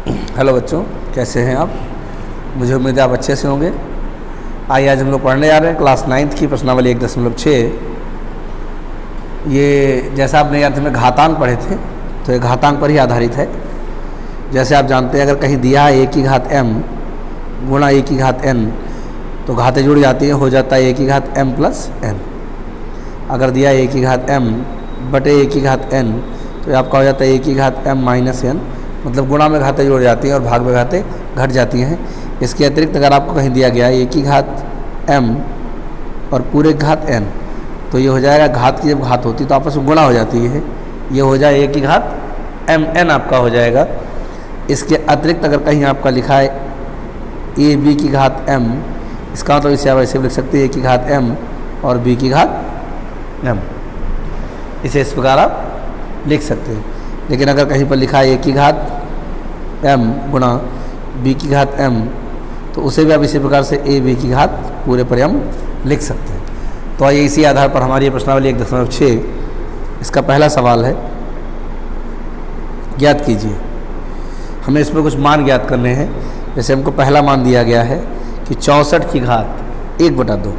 Hello बच्चों, कैसे हैं आप? मुझे उम्मीद है आप अच्छे से होंगे। आइए आज हम लोग पढ़ने जा रहे हैं क्लास 9th की प्रश्नावली 1.6। ये जैसा आपने याद में घातांक पढ़े थे तो ये घातांक पर ही आधारित है। जैसे आप जानते हैं अगर कहीं दिया है a की घात m गुणा a की घात n तो घातें जुड़ जाती हैं, हो जाता है a की घात m प्लस n। अगर दिया है a की घात m बटे a की घात n तो आपका हो जाता है a की घात m माइनस n, मतलब गुणा में घातें जुड़ जाती हैं और भाग में घातें घट जाती हैं। इसके अतिरिक्त अगर आपको कहीं दिया गया है a की घात m और पूरे घात n तो ये हो जाएगा, घात की जब घात होती है तो आपस में गुणा हो जाती है, ये हो जाए a की घात m n आपका हो जाएगा। इसके अतिरिक्त अगर कहीं आपका लिखा है a b की घात m, इसका मतलब इसे आप ऐसे लिख सकते हैं a की घात m और b की घात m, इसे इस प्रकार आप लिख सकते हैं। लेकिन अगर कहीं पर लिखा है a की घात m गुणा b की घात m तो उसे भी आप इसी प्रकार से a b की घात पूरे पर हम लिख सकते हैं। तो आइए इसी आधार पर हमारी प्रश्नावली 1.6 इसका पहला सवाल है, ज्ञात कीजिए। हमें इसमें कुछ मान ज्ञात करने हैं। जैसे हमको पहला मान दिया गया है कि 64 की घात 1/2।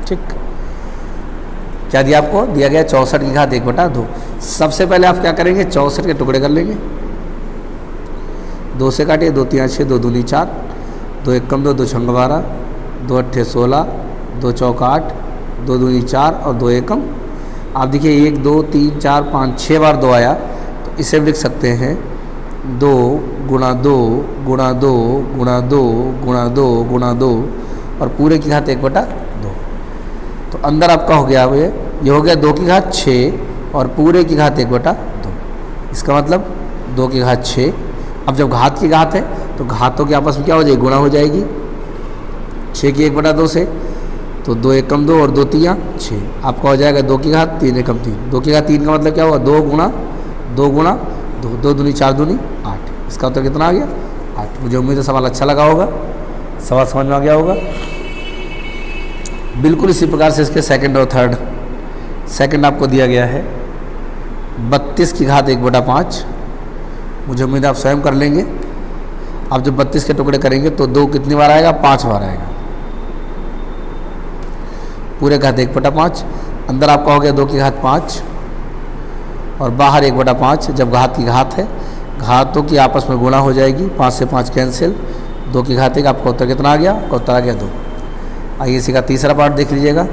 ठीक, क्या दिया आपको? दिया गया 64 की घात 1/2। सबसे पहले आप क्या करेंगे? 64 के टुकड़े कर लेंगे, 2 से काटिए, 2 3 6, 2 दूनी 4, 2 1 कम 2, 2 6 12, 2 8 16, 2 4 8, 2 दूनी 4 और 2 1 कम। आप देखिए 1 2 3 4 5 6 बार 2 आया तो इसे भी लिख सकते हैं 2 गुणा 2 गुणा 2 गुणा 2 गुणा 2 गुणा 2 और पूरे की घात 1/2। तो अंदर आपका हो गया ये हो गया 2 की घात 6 और पूरे की घात 1/2। इसका मतलब 2 की घात 6। अब जब घात की घात है तो घातों के आपस में क्या हो जाएगी? गुणा हो जाएगी 6 की 1/2 से, तो 2 1 कम 2 और 2 3 6, आपका हो जाएगा 2 की घात 3 1 कम 3। 2 की घात 3 का मतलब क्या हुआ? 2 गुणा 2 गुणा 2, 2 दूनी 4 दूनी 8। इसका उत्तर कितना आ गया? 8। मुझे उम्मीद है सवाल अच्छा लगा होगा, सवाल समझ में आ गया होगा। बिल्कुल इसी प्रकार से इसके सेकंड और थर्ड। सेकंड आपको दिया गया है 32 की घात 1/5। मुझे उम्मीद है आप स्वयं कर लेंगे। आप जब 32 के टुकड़े करेंगे तो 2 कितनी बार आएगा? 5 बार आएगा। पूरे घात 1/5, अंदर आपका हो गया 2 की घात 5 और बाहर 1/5। जब घात की घात है, घातों की आपस में गुणा हो जाएगी, 5 से 5 कैंसिल, 2 की घात 1। आपका उत्तर कितना आ गया? आपका उत्तर आ गया 2। आइए इसी का तीसरा पार्ट देख लीजिएगा।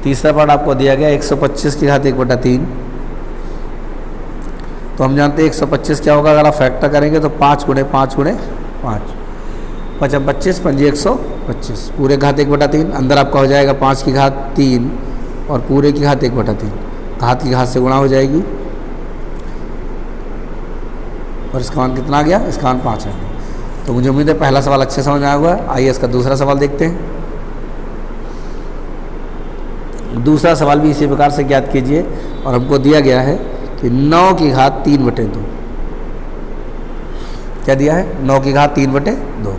तीसरा पार्ट आपको दिया गया 125 की घात 1/3। तो हम जानते हैं 125 क्या होगा? अगर आप फैक्टर करेंगे तो 5 गुणे 5 गुणे 5, 5 25 5 125, पूरे घात 1/3। अंदर आपका हो जाएगा 5 की घात 3 और पूरे की घात 1/3। घात की घात से गुणा हो जाएगी और इसका मान कितना आ गया? इसका मान 5 आ गया। तो मुझे उम्मीद है पहला सवाल अच्छे समझ में आया हुआ है। आइए इसका दूसरा सवाल देखते हैं। दूसरा सवाल भी इसी प्रकार से ज्ञात कीजिए और हमको दिया गया है कि 9 की घात 3/2। क्या दिया है? 9 की घात 3/2।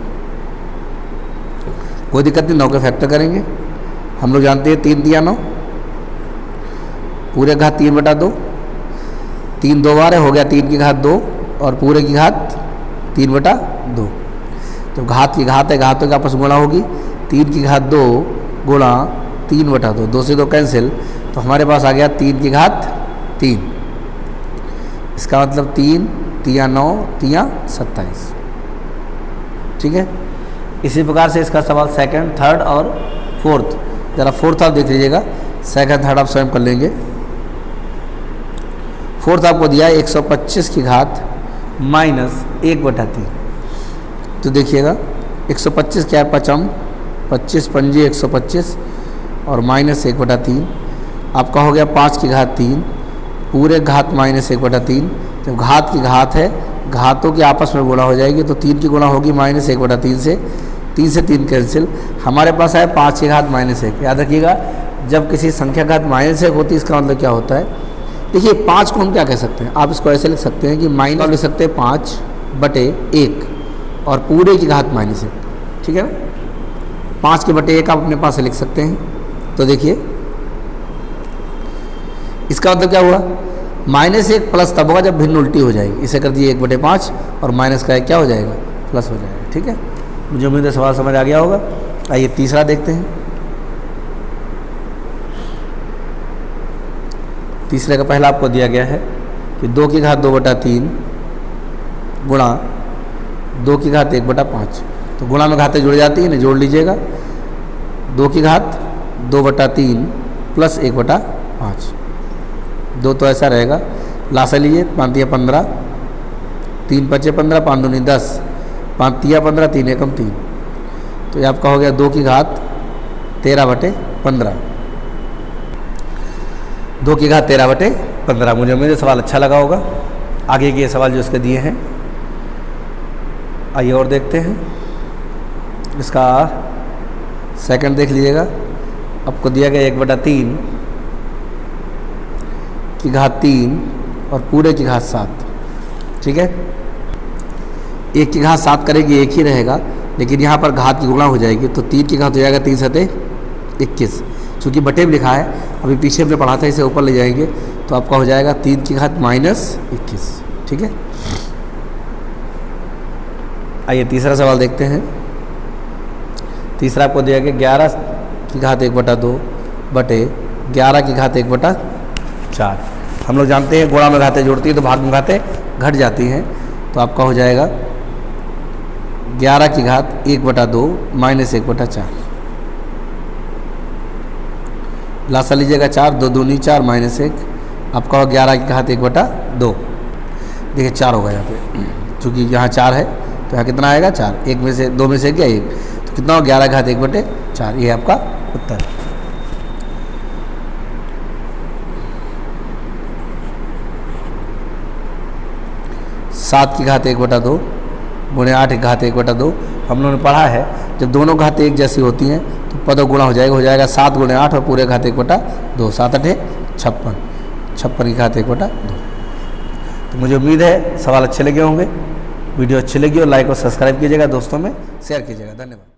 कोई दिक्कत नहीं, 9 के फैक्टर करेंगे। हम लोग जानते हैं 3 दिया 9, पूरे घात 3/2, 3 2 बार है, हो गया 3 की घात 2 और पूरे की घात 3/2। जब घात की घात है, घातों के आपस में गुणा होगी, 3 की घात 2 गुणा 3/2, 2 से 2 कैंसिल, तो हमारे पास आ गया 3 की घात 3। इसका मतलब 3 3 9 3 27। ठीक है, इसी प्रकार से इसका सवाल सेकंड, थर्ड और फोर्थ। ज़रा फोर्थ आप देख लीजिएगा, सेकंड थर्ड आप स्वयं कर लेंगे। फोर्थ आपको दिया है 125 की घात -1/3। तो देखिएगा 125 क्या है? 5 25 पंजे 125 और -1/3। आपका हो गया 5 की घात 3, पूरे घात -1/3। जब घात की घात है, घातों की आपस में गुणा हो जाएगी तो 3 की गुणा होगी -1/3 से, 3 से 3 कैंसिल। हमारे पास है 5 की घात -1। याद रखिएगा जब किसी संख्या घात -1 होती है इसका मतलब क्या होता है? देखिए 5 को हम क्या कह सकते हैं? आप इसको ऐसे लिख सकते हैं कि माइनस लिख सकते हैं 5/1 और पूरे की घात -1। ठीक है ना, 5 के बटे 1 आप अपने पास से लिख सकते हैं। तो देखिए इसका मतलब क्या हुआ? -1 प्लस तब होगा जब भिन्न उल्टी हो जाएगी। इसे कर दिए 1/5 और माइनस का 1 क्या हो जाएगा, प्लस हो जाएगा। ठीक है, मुझे उम्मीद है सवाल समझ आ गया होगा। आइए तीसरा देखते हैं। तीसरे का पहला आपको दिया गया है कि 2 की घात 2/3 गुणा 2 की घात 1/5। तो गुणा में घातें जुड़ जाती हैं ना, जोड़ लीजिएगा। 2 की घात 2/3 प्लस 1/5। 2 तो ऐसा रहेगा, लासा लीजिए, 5 तिया 15, 3 5 15, 5 दूनी 10, 5 तिया 15, 3 एकम 3। तो ये आपका हो गया 2 की घात 13/15। 2 की घात 13/15। मुझे उम्मीद है सवाल अच्छा लगा होगा। आगे के सवाल जो इसके दिए हैं, आइए और देखते हैं। इसका सेकंड देख लीजिएगा। आपको दिया गया 1/3 की घात 3 और पूरे की घात 7। ठीक है, 1 की घात 7 करेगी 1 ही रहेगा, लेकिन यहाँ पर घात की गुणा हो जाएगी। तो 3 की घात हो जाएगा 3 सते 21। चूँकि बटे में लिखा है, अभी पीछे हमने पढ़ा था, इसे ऊपर ले जाएंगे तो आपका हो जाएगा 3 की घात -21। ठीक है, आइए तीसरा सवाल देखते हैं। तीसरा आपको दिया गया 11 की घात 1/2 बटे 11 की घात 1/4। हम लोग जानते हैं गुणा में घातें जुड़ती हैं तो भाग में घातें घट जाती हैं। तो आपका हो जाएगा 11 की घात 1/2 माइनस 1/4। लासा लीजिएगा 4, 2 दूनी 4 माइनस 1। आपका हो 11 की घात 1/2। देखिए 4 होगा यहाँ पे, चूँकि यहाँ 4 है तो यहाँ कितना आएगा 4। 1 में से 2 में से क्या 1, तो कितना हो 11 घात 1/4। ये आपका उत्तर। 7 की घात 1/2 गुणे 8 की घात 1/2। हम लोगों ने पढ़ा है जब दोनों घातें एक जैसी होती हैं तो पदों गुणा हो जाएगा 7 गुणे 8 और पूरे घात 1/2। 7 8 56, 56 की घात 1/2। तो मुझे उम्मीद है सवाल अच्छे लगे होंगे। वीडियो अच्छी लगी और लाइक और सब्सक्राइब कीजिएगा, दोस्तों में शेयर कीजिएगा। धन्यवाद।